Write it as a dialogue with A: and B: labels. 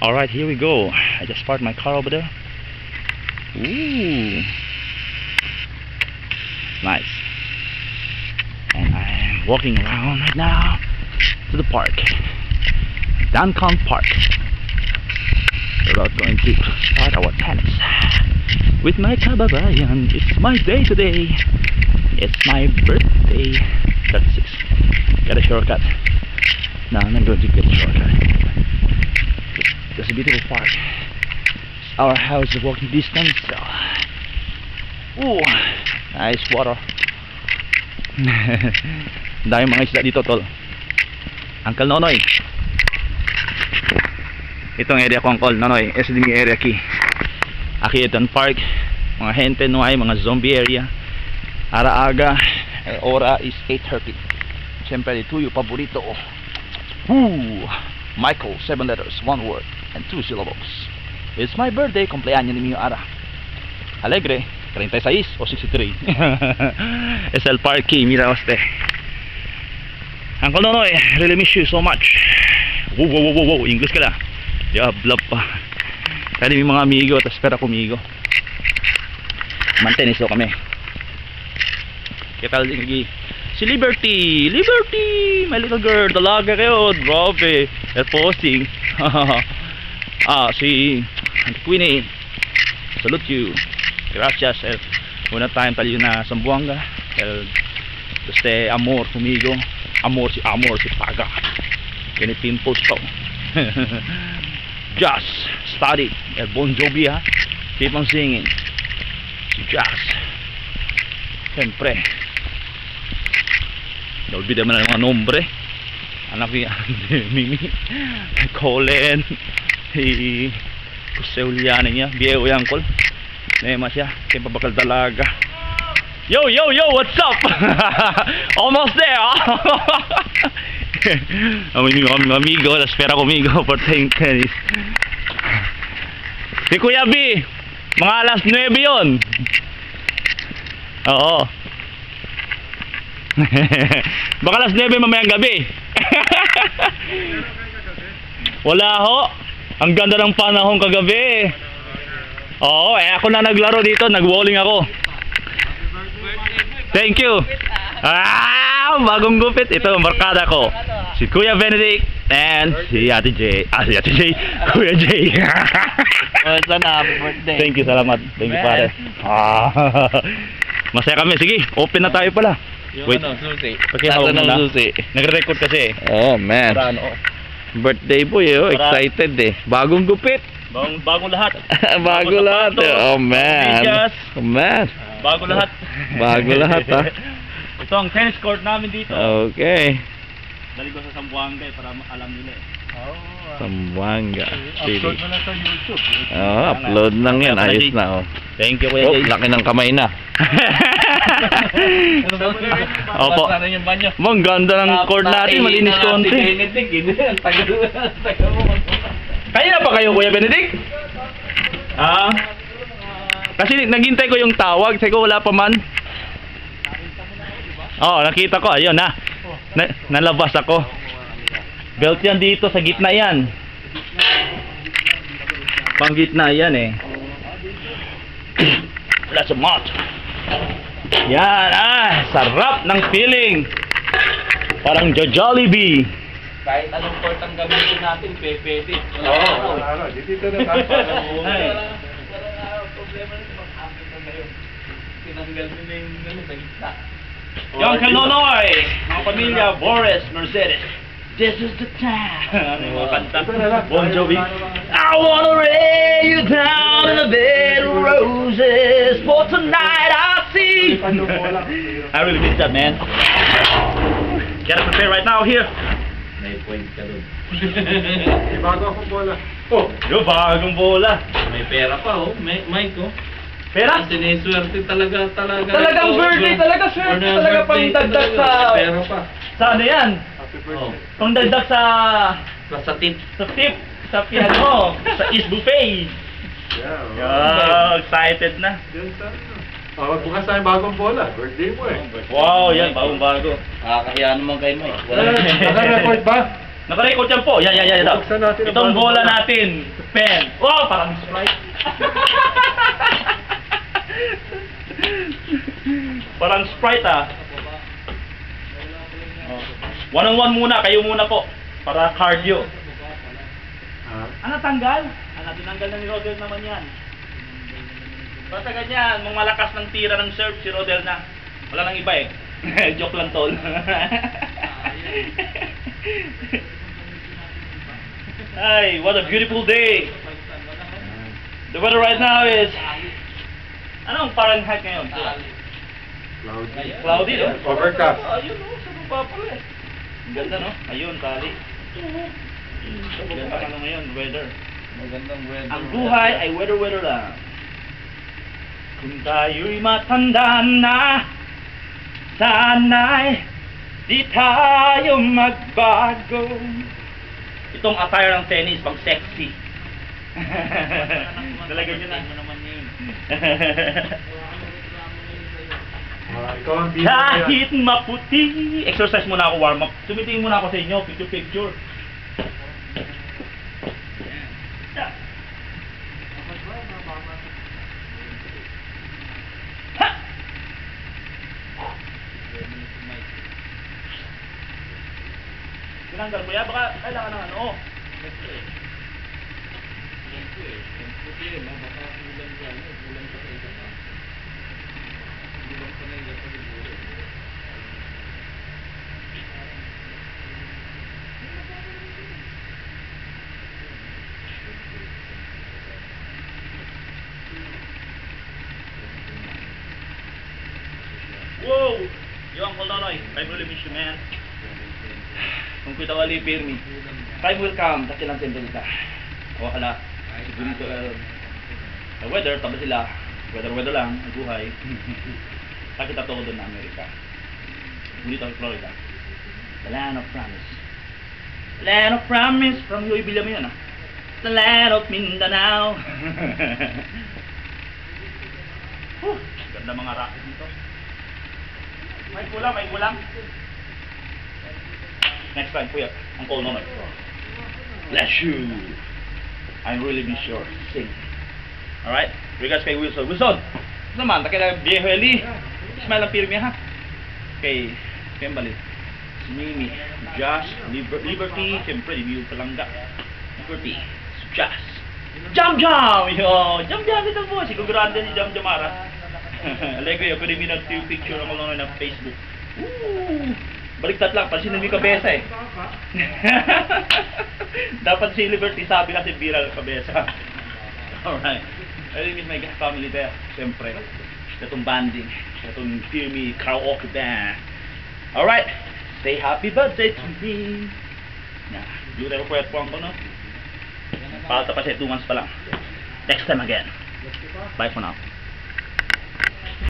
A: Alright, here we go. I just parked my car over there. Ooh, nice. And I'm walking around right now to the park, Dancon Park. We're not going to start our tennis with my kababayan. It's my day today. It's my birthday. 36. Get a shortcut. No, I'm not going to get a shortcut. There's a beautiful park. Our house is walking distance. So. Ooh, nice water. Dahil mga isda dito, tol. Uncle Nonoy. Itong area ko, Uncle Nonoy. SDM area key. Akitan Park. Mga hente nuay, mga zombie area. Ara-aga. Ora is 8:30. Siyempre, ito yung paborito. Ooh, Michael, 7 letters, 1 word, and 2 syllables. It's my birthday, cumpleaños ni Mio Ara. Alegre, 36 o 63. Es el parque, mira usted. Uncle Nonoy, really miss you so much. Wow, English ka na. Diablo pa. Kaya may mga amigo at espera conmigo. Manteniso kami. Kita lagi si Liberty, my little girl, dalaga kayo, grabe, posting. Si Queenie, salute you, gracias, una time tayo na Sambuanga, amor conmigo, amor si Paga, kini pimples ko. Just study, Bon Jovi ha, keep on singing, si Jazz, siyempre, naulbida mo na ng mga nombre, anak ni Mimi, Colin, Jose Juliana niya, Bieo Yankol, Nema siya, kaya pabakal dalaga. Yo, what's up? Almost there. Amigo, las espera conmigo por playing tennis. Si Kuya B, mga alas 9 yun. Oo. Baka alas 9 mamayang gabi. Wala ho. Ang ganda ng panahon kagabi. Oo, ako na naglaro dito, nagwalling ako. Thank you. Bagong gupit. Ito, barkada ko. Si Kuya Benedict and si Ate J. Kuya J.
B: Sana, happy birthday.
A: Thank you, salamat. Thank you, pare. Masaya kami. Sige, open na tayo pala. Wait.
B: Susi.
A: Pakihawag mo na. Nagre-record kasi.
B: Oh, man. Birthday boy, excited eh. Bagong gupit.
A: Bagong lahat.
B: Bago lahat. Oh, man. Oh, man.
A: Bago lahat.
B: Bago lahat, ha.
A: Ito ang tennis court namin dito.
B: Okay.
A: Dali ko sa Sambuanga para alam nila eh.
B: Sambuanga.
A: Upload mo na sa YouTube.
B: Upload lang yan. Ayos na, oh.
A: Thank you, Kuya Jay.
B: Laki ng kamay na.
A: Opo. Mang ganda ng court natin, malinis konti. Kaya na pa kayo, Kuya Benedict? Kasi naghintay ko yung tawag, sabi ko wala pa man. Nakita ko, ayun na. Nalabas ako. Belt yan dito, sa gitna yan. Pang gitna yan eh. That's a mat. Yan, sarap ng feeling. Parang Jollibee.
B: Kahit anong port ang gamitin natin, pwede.
A: Oo.
C: Dito na tayo.
B: Problema nito, mag-amin na ngayon. Tinanggal nila yung sa gitna.
A: Yung Kanonoy, mga pamilya, Boris, Mercedes. This is the time. Mga kanta. Bon Jovi. I wanna lay you down in a bed of roses. For tonight I see. I really miss that, man. Gotta prepare right now here.
B: May point ka doon.
C: Bago akong bola.
A: Yung bagong bola.
B: May pera pa, Mike,
A: Pera?
B: Sineswerte talaga.
A: Talagang birthday, talaga swerte, talaga pang dagdag sa...
B: Pera pa.
A: Sa ano yan?
C: Happy birthday.
A: Pang dagdag sa...
B: Sa tip.
A: Sa tip. Sa piano. Sa East Buffet.
C: Yeah.
A: Excited na.
C: Diyan sa bukas tayo bagong bola. Birthday mo eh.
A: Wow, yan, bagong bago.
B: Nakakahiya naman kay Mike.
C: Naka-record ba?
A: Naka-record yan po. Yan.
C: Bubuksan natin ang
A: Itong
C: bagong
A: bola
C: bola.
A: natin. Pen. Wow, parang Sprite. Parang Sprite ah. Oh. One-on-one muna. Kayo muna po. Para cardio.
C: Ha?
A: Tanggal? Tinanggal na ni Rodel naman yan. Basta ganyan, malakas ng tira ng serve si Rodel na. Wala nang iba eh. Joke lang tol. Ay, what a beautiful day. The weather right now is... Anong Fahrenheit ngayon?
C: Cloudy.
A: Cloudy, no?
C: Overcast.
A: Ayun, no? Sa baba pala eh. Ang ganda, no? Ayun, tali. Ang ganda ano ngayon, weather.
B: Magandang weather.
A: Ang buhay ay weather lang. Kung tayo'y matanda na, sana'y di tayo magbago. Itong attire ng tennis, pang sexy. Talaga yun na.
C: Ikaw ang bida na yan.
A: Kahit maputi. Exercise muna ako, warm up. Tumitingin muna ako sa inyo, picture. Ha! Tinanggal mo yan, baka kailangan ng ano. Whoa! Yo, Uncle Nonoy, I really miss you, man. Kung kita wali pirmi. Time will come, kasi lang siyempre kita. O hala, sigurito, the weather, tabi sila. Weather lang, ang buhay. Takita to doon na Amerika. Dito sa Florida. The land of promise. Land of promise, from Louis Villa mo yan ah. The land of Mindanao. Ganda mga racket dito. May kulang. Next time, kuya, Uncle Nonoy. Bless you. I really miss your sing. Alright? Regards kay Wilson. Wilson! Naman, takila Viejo Eli. Smile ang pirmi ha. Kay Kimberly. Si Mimi. Josh. Liberty. Siyempre, di yung palangga. Liberty. Si Josh. Jam! Yo! Jam ito po. Sigurado si Jam Ara. Alegre, pwede minag-tear picture ang mga na Facebook. Woo! Baliktad lang, pansin mo yung kabesa eh. Dapat si Liberty sabi kasi viral kabesa. Alright. I really miss my family there. Siyempre. Itong banding. Itong firmy karaoke band. Alright. Say happy birthday to me. Yeah. Beautiful po po no? Palta pa siya 2 months pa lang. Next time again. Bye for now.